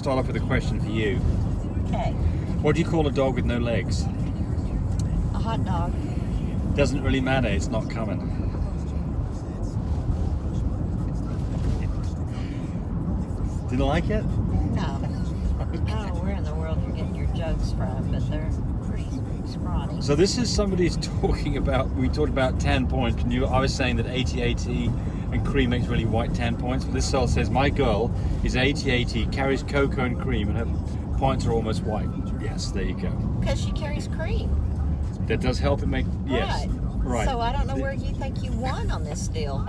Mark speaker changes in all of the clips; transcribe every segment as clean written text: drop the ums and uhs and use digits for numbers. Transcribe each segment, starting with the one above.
Speaker 1: start off with a question for you.
Speaker 2: Okay.
Speaker 1: What do you call a dog with no legs?
Speaker 2: A hot dog.
Speaker 1: Doesn't really matter, it's not coming. Did you like it?
Speaker 2: No. I don't know where in the world you're getting your jokes from, but they're pretty scrawny.
Speaker 1: So this is somebody's talking about, we talked about 10 points, and I was saying that 80-80 and cream makes really white 10 points, but this cell says, my girl is 80-80, carries cocoa and cream, and her points are almost white. Yes, there you go.
Speaker 2: Because she carries cream.
Speaker 1: That does help it make, yes. Right.
Speaker 2: So I don't know where you think you won on this deal.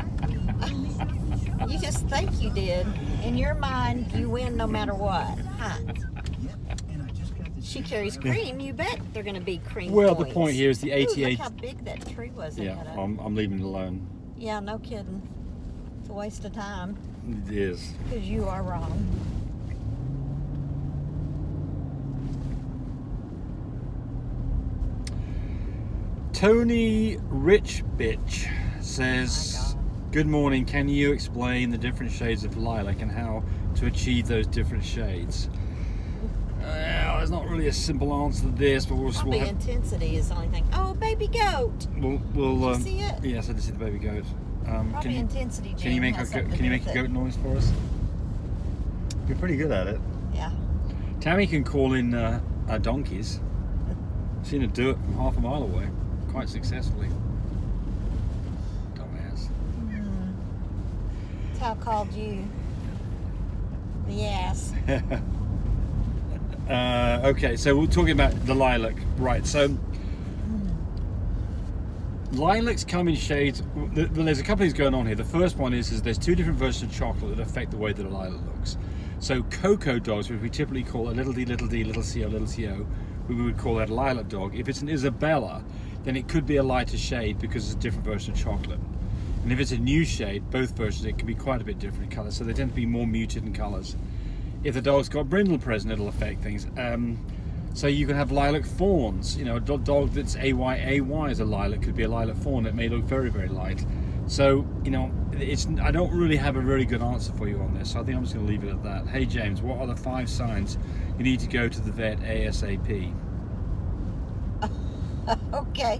Speaker 2: You just think you did. In your mind, you win no matter what. Huh? She carries cream. You bet they're going to be cream
Speaker 1: Well,
Speaker 2: points.
Speaker 1: the point here is the 80-80.
Speaker 2: Look how big that tree was.
Speaker 1: Yeah, I'm leaving it alone.
Speaker 2: Yeah, no kidding. It's a waste of time.
Speaker 1: It is.
Speaker 2: Because you are wrong.
Speaker 1: Tony Rich Bitch says, good morning, can you explain the different shades of lilac and how to achieve those different shades? There's not really a simple answer to this, but
Speaker 2: Probably intensity is the only thing. Oh, baby goat.
Speaker 1: We'll
Speaker 2: Did you see it?
Speaker 1: Yes, I did see the baby goat.
Speaker 2: Probably intensity.
Speaker 1: Can you make a goat noise for us? You're pretty good at it.
Speaker 2: Yeah.
Speaker 1: Tammy can call in donkeys. I've seen her do it from half a mile away, quite successfully. Dumbass.
Speaker 2: Tal called you the ass.
Speaker 1: Okay, so we're talking about the lilac, right? So lilacs come in shades. There's a couple of things going on here. The first one is there's two different versions of chocolate that affect the way that a lilac looks. So cocoa dogs, which we typically call a little d, little co, little co, we would call that a lilac dog. If it's an Isabella, then it could be a lighter shade because it's a different version of chocolate. And if it's a new shade, both versions, it can be quite a bit different in colour. So they tend to be more muted in colours. If the dog's got brindle present, it'll affect things. So you can have lilac fawns. You know, a dog that's AYAY is a lilac could be a lilac fawn. It may look very, very light. So, you know, I don't really have a very good answer for you on this. So I think I'm just going to leave it at that. Hey, James, what are the 5 signs you need to go to the vet ASAP?
Speaker 2: Okay.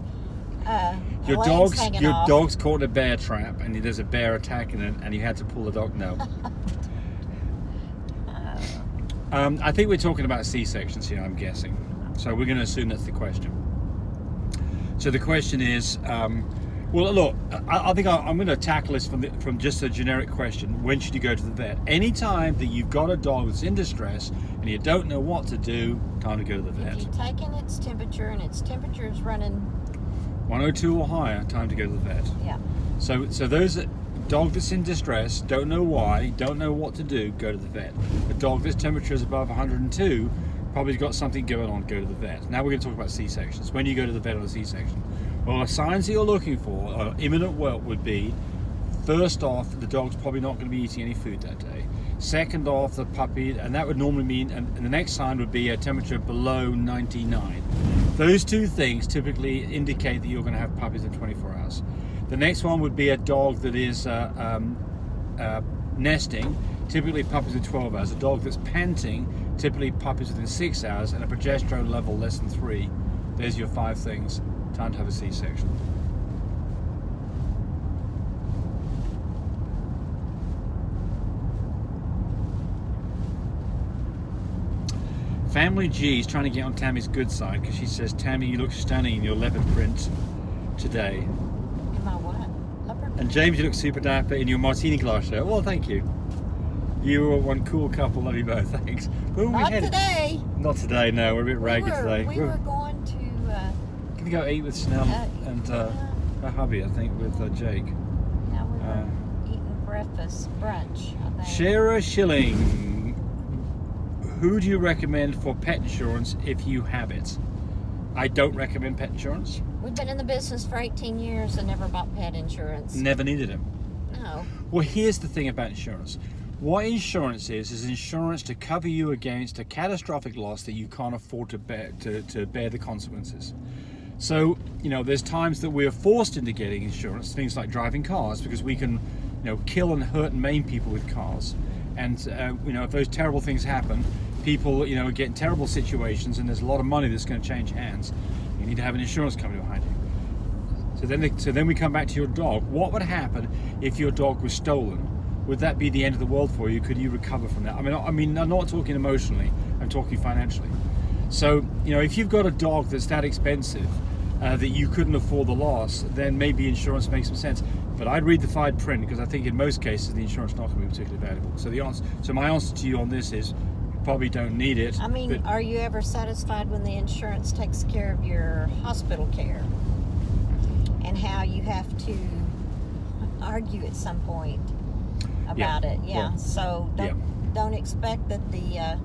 Speaker 1: Your dog's caught in a bear trap, and there's a bear attacking it, and you had to pull the dog. No. I think we're talking about C-sections here, I'm guessing. So we're going to assume that's the question. So the question is, well, look, I think I'm going to tackle this from just a generic question. When should you go to the vet? Anytime that you've got a dog that's in distress and you don't know what to do, time to go to the vet.
Speaker 2: If you've taken its temperature and its temperature is running
Speaker 1: 102 or higher, time to go to the vet.
Speaker 2: Yeah.
Speaker 1: So those dog that's in distress, don't know why, don't know what to do, go to the vet. A dog that's temperature is above 102, probably got something going on, go to the vet. Now we're going to talk about C-sections. When you go to the vet on a C-section, well, the signs that you're looking for, imminent whelp would be, first off, the dog's probably not going to be eating any food that day. Second off, the puppy, and that would normally mean, and the next sign would be a temperature below 99. Those two things typically indicate that you're going to have puppies in 24 hours. The next one would be a dog that is nesting, typically puppies in 12 hours. A dog that's panting, typically puppies within 6 hours, and a progesterone level less than 3. There's your 5 things. Time to have a C-section. Family G is trying to get on Tammy's good side because she says, Tammy, you look stunning in your leopard print today.
Speaker 2: in my what? Leopard.
Speaker 1: And James, you look super dapper in your martini glass shirt. Well, thank you. You are one cool couple, love you both, thanks.
Speaker 2: Not today.
Speaker 1: Not today, no, we're a bit ragged today.
Speaker 2: We were going to...
Speaker 1: Gonna go eat with Snell and her hubby, I think, with Jake.
Speaker 2: Now we were eating breakfast, brunch, I think.
Speaker 1: Shara Schilling. Who do you recommend for pet insurance if you have it? I don't recommend pet insurance.
Speaker 2: We've been in the business for 18 years and never bought pet insurance.
Speaker 1: Never needed it.
Speaker 2: No.
Speaker 1: Well, here's the thing about insurance. What insurance is insurance to cover you against a catastrophic loss that you can't afford to bear the consequences. So, you know, there's times that we're forced into getting insurance, things like driving cars, because we can, you know, kill and hurt and maim people with cars. And, you know, if those terrible things happen, people, you know, get in terrible situations and there's a lot of money that's going to change hands. You need to have an insurance company behind you. So then we come back to your dog. What would happen if your dog was stolen? Would that be the end of the world for you? Could you recover from that? I mean, I'm not talking emotionally. I'm talking financially. So, you know, if you've got a dog that's that expensive that you couldn't afford the loss, then maybe insurance makes some sense. But I'd read the fine print, because I think in most cases the insurance is not going to be particularly valuable. So my answer to you on this is, you probably don't need it.
Speaker 2: I mean, are you ever satisfied when the insurance takes care of your hospital care? And how you have to argue at some point about it. Yeah. So don't expect that the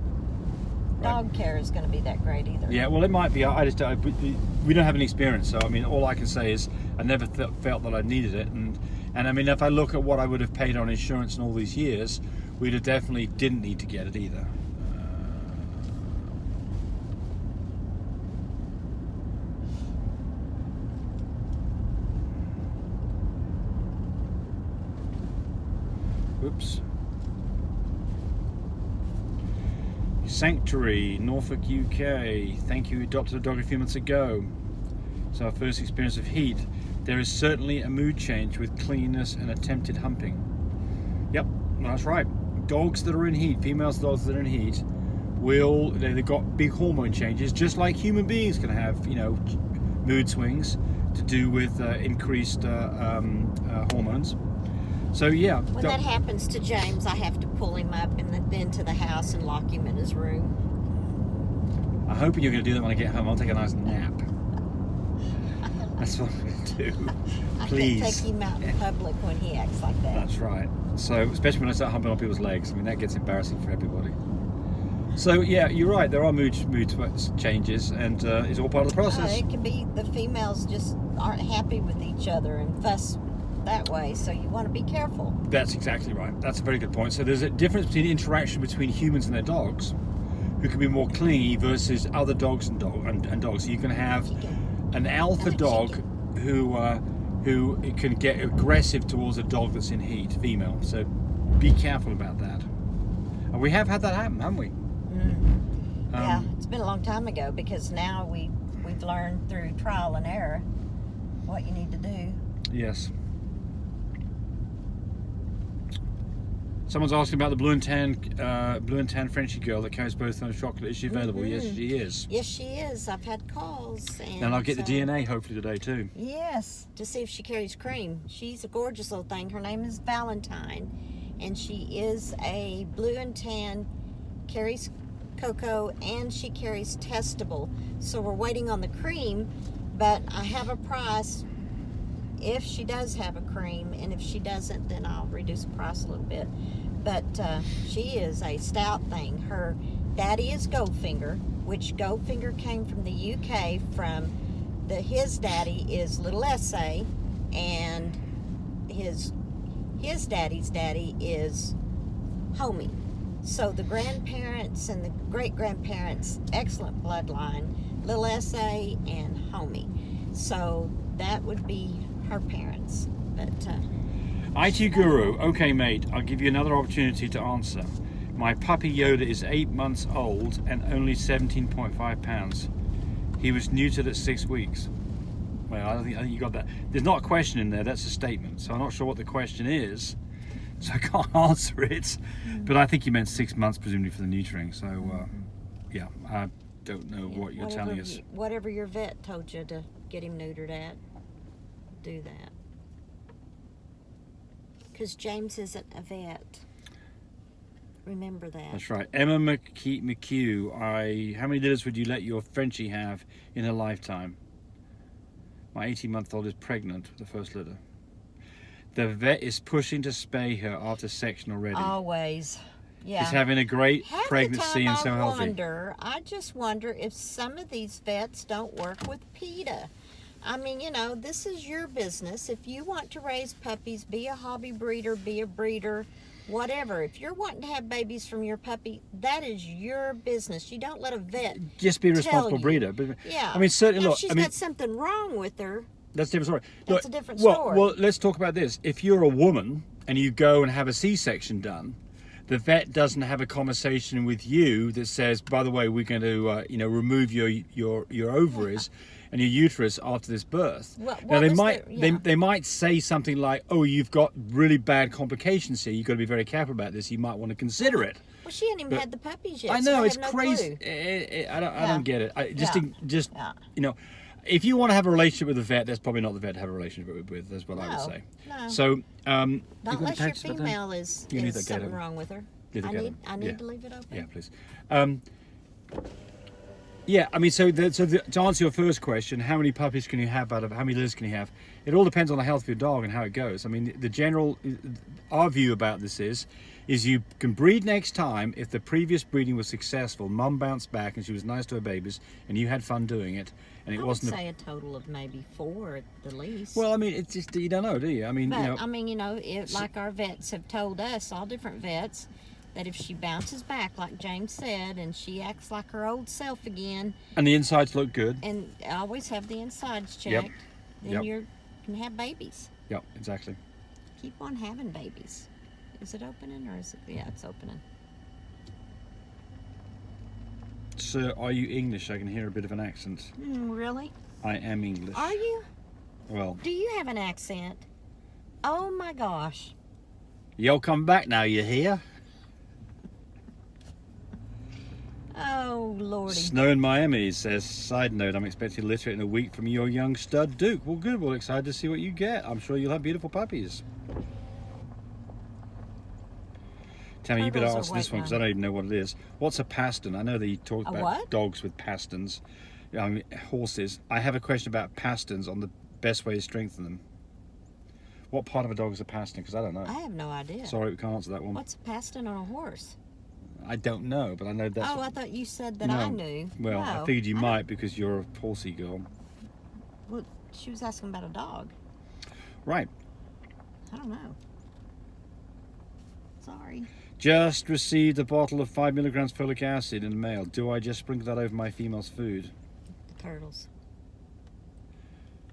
Speaker 2: dog care is going to be that great either.
Speaker 1: Yeah, well, it might be. We don't have any experience, so I mean, all I can say is I never felt that I needed it, and I mean, if I look at what I would have paid on insurance in all these years, we'd have definitely didn't need to get it either. Oops. Sanctuary, Norfolk, UK. Thank you. Adopted a dog a few months ago. It's our first experience of heat. There is certainly a mood change with cleanness and attempted humping. Yep, that's right. Dogs that are in heat, females dogs that are in heat, they've got big hormone changes, just like human beings can have, you know, mood swings to do with increased hormones. So yeah.
Speaker 2: When that happens to James, I have to pull him up into the house and lock him in his room.
Speaker 1: I'm hoping you're going to do that when I get home. I'll take a nice nap. That's what I'm going to do. Please.
Speaker 2: I can't take him out in public when he acts like that.
Speaker 1: That's right. So, especially when I start humping on people's legs. I mean, that gets embarrassing for everybody. So yeah, you're right. There are mood changes, and it's all part of the process.
Speaker 2: It can be the females just aren't happy with each other and fuss that way, so you want to be careful.
Speaker 1: That's exactly right. That's a very good point. So there's a difference between interaction between humans and their dogs, who can be more clingy, versus other dogs and dogs. So you can have an alpha dog who can get aggressive towards a dog that's in heat, female. So be careful about that. And we have had that happen, haven't we?
Speaker 2: Yeah, it's been a long time ago, because now we've learned through trial and error what you need to do.
Speaker 1: Yes. Someone's asking about the blue and tan Frenchie girl that carries both those chocolate. Is she available? Yes, she is.
Speaker 2: Yes, she is. I've had calls.
Speaker 1: And I'll get the DNA hopefully today too.
Speaker 2: Yes, to see if she carries cream. She's a gorgeous little thing. Her name is Valentine, and she is a blue and tan, carries cocoa, and she carries testable. So we're waiting on the cream, but I have a price if she does have a cream, and if she doesn't, then I'll reduce the price a little bit. But she is a stout thing. Her daddy is Goldfinger, which Goldfinger came from the UK. His daddy is Little S.A., and his daddy's daddy is Homie. So the grandparents and the great-grandparents, excellent bloodline, Little S.A. and Homie. So that would be her parents. But
Speaker 1: IT Guru, okay mate, I'll give you another opportunity to answer. My puppy Yoda is 8 months old and only 17.5 pounds. He was neutered at 6 weeks. Well, I think you got that. There's not a question in there, that's a statement. So I'm not sure what the question is, so I can't answer it. But I think you meant 6 months, presumably, for the neutering. So yeah, I don't know what you're telling us.
Speaker 2: Whatever your vet told you to get him neutered at, do that. Because James isn't a vet. Remember that.
Speaker 1: That's right. Emma McHugh, how many litters would you let your Frenchie have in a lifetime? My 18-month-old is pregnant with the first litter. The vet is pushing to spay her after section already.
Speaker 2: Always. Yeah.
Speaker 1: She's having a great pregnancy and so healthy.
Speaker 2: I just wonder if some of these vets don't work with PETA. I mean, you know, this is your business. If you want to raise puppies, be a hobby breeder, be a breeder, whatever. If you're wanting to have babies from your puppy, that is your business. You don't let a vet
Speaker 1: just be a responsible breeder. But,
Speaker 2: yeah.
Speaker 1: I mean, certainly,
Speaker 2: now,
Speaker 1: look.
Speaker 2: If she's got something wrong with her,
Speaker 1: that's a different story.
Speaker 2: That's a different story.
Speaker 1: Well, let's talk about this. If you're a woman and you go and have a C-section done, the vet doesn't have a conversation with you that says, by the way, we're going to remove your ovaries and your uterus after this birth. Now they might say something like, oh, you've got really bad complications here, you've got to be very careful about this, you might want to consider it.
Speaker 2: Well, she hadn't even had the puppies yet.
Speaker 1: I know,
Speaker 2: so
Speaker 1: it's
Speaker 2: no
Speaker 1: crazy.
Speaker 2: Clue.
Speaker 1: I don't get it. If you want to have a relationship with a vet, that's probably not the vet to have a relationship with. That's what I would say.
Speaker 2: No.
Speaker 1: So,
Speaker 2: not unless your female is something wrong with her. I need to leave it open.
Speaker 1: Yeah, please. I mean, to answer your first question, how many puppies can you have how many litters can you have? It all depends on the health of your dog and how it goes. I mean, our view about this is you can breed next time if the previous breeding was successful, mum bounced back and she was nice to her babies and you had fun doing it, and it wasn't.
Speaker 2: I would say a total of maybe 4 at the least.
Speaker 1: Well, I mean, it's just, you don't know, do you? I mean,
Speaker 2: like our vets have told us, all different vets, that if she bounces back, like James said, and she acts like her old self again,
Speaker 1: and the insides look good,
Speaker 2: and always have the insides checked, then you can have babies.
Speaker 1: Yep, exactly.
Speaker 2: Keep on having babies. Is it opening or is it? Yeah, it's opening.
Speaker 1: Sir, are you English? I can hear a bit of an accent.
Speaker 2: Really?
Speaker 1: I am English.
Speaker 2: Are you?
Speaker 1: Well.
Speaker 2: Do you have an accent? Oh my gosh.
Speaker 1: You'll come back now, you hear?
Speaker 2: Oh, Lordy.
Speaker 1: Snow in Miami says, side note, I'm expecting to litter it in a week from your young stud Duke. Well, good. Well, excited to see what you get. I'm sure you'll have beautiful puppies. Tammy, you better answer this one because I don't even know what it is. What's a paston? I know that you talked about dogs with pastons, horses. I have a question about pastons on the best way to strengthen them. What part of a dog is a paston? Because I don't know.
Speaker 2: I have no idea.
Speaker 1: Sorry, we can't answer that one.
Speaker 2: What's a paston on a horse?
Speaker 1: I don't know, but I know that's...
Speaker 2: Oh, I thought you said that I knew.
Speaker 1: Well,
Speaker 2: no,
Speaker 1: I figured you might because you're a horsey girl.
Speaker 2: Well, she was asking about a dog.
Speaker 1: Right.
Speaker 2: I don't know. Sorry.
Speaker 1: Just received a bottle of 5 milligrams folic acid in the mail. Do I just sprinkle that over my female's food?
Speaker 2: The turtles.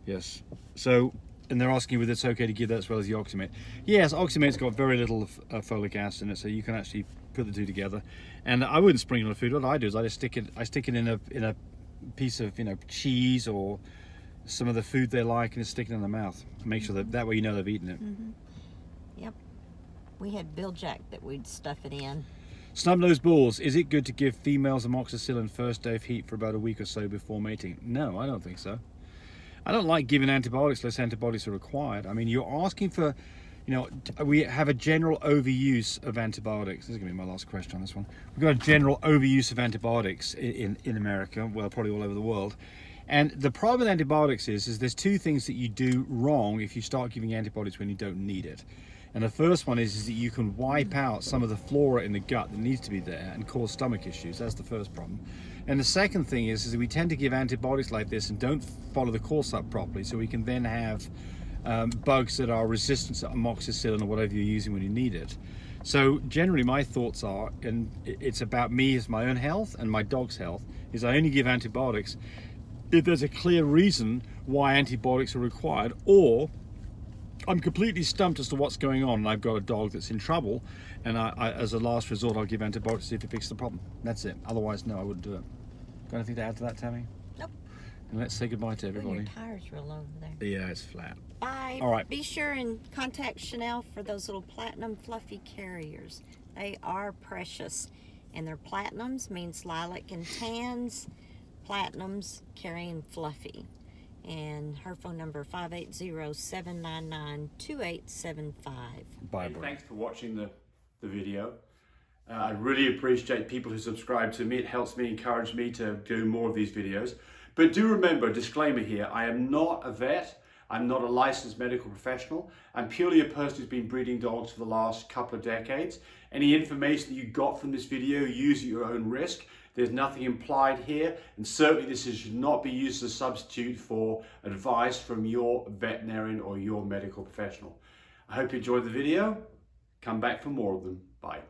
Speaker 1: Yes. So, and they're asking whether it's okay to give that as well as the oxymate. Yes, oxymate's got very little folic acid in it, so you can actually put the two together. And I wouldn't sprinkle the food. What I do is I just stick it in a piece of cheese or some of the food they like, and just stick it in their mouth. Make sure that way you know they've eaten it.
Speaker 2: Yep. We had Bill Jack that we'd stuff it in.
Speaker 1: Snub-nosed bulls. Is it good to give females amoxicillin first day of heat for about a week or so before mating? No, I don't think so. I don't like giving antibiotics unless antibiotics are required. I mean, you're asking for, we have a general overuse of antibiotics. This is going to be my last question on this one. We've got a general overuse of antibiotics in America, well, probably all over the world. And the problem with antibiotics is there's two things that you do wrong if you start giving antibiotics when you don't need it. And the first one is that you can wipe out some of the flora in the gut that needs to be there and cause stomach issues. That's the first problem. And the second thing is that we tend to give antibiotics like this and don't follow the course up properly, so we can then have bugs that are resistant to amoxicillin or whatever you're using when you need it. So generally my thoughts are, and it's about me as my own health and my dog's health, is I only give antibiotics if there's a clear reason why antibiotics are required, or I'm completely stumped as to what's going on and I've got a dog that's in trouble, and I as a last resort I'll give antibiotics to see if it fixes the problem. That's it. Otherwise, no, I wouldn't do it. Got anything to add to that, Tammy?
Speaker 2: Nope.
Speaker 1: And let's say goodbye to everybody.
Speaker 2: Your tire's real low over there.
Speaker 1: Yeah, it's flat.
Speaker 2: Bye.
Speaker 1: All right.
Speaker 2: Be sure and contact Chanel for those little platinum fluffy carriers. They are precious. And they're platinums, means lilac and tans. Platinums carrying fluffy. And her phone number 580-799-2875.
Speaker 1: Bye. Thanks for watching the video. I really appreciate people who subscribe to me. It helps me, encourage me to do more of these videos. But do remember, disclaimer here, I am not a vet. I'm not a licensed medical professional. I'm purely a person who's been breeding dogs for the last couple of decades. Any information that you got from this video, use at your own risk. There's nothing implied here, and certainly this should not be used as a substitute for advice from your veterinarian or your medical professional. I hope you enjoyed the video. Come back for more of them. Bye.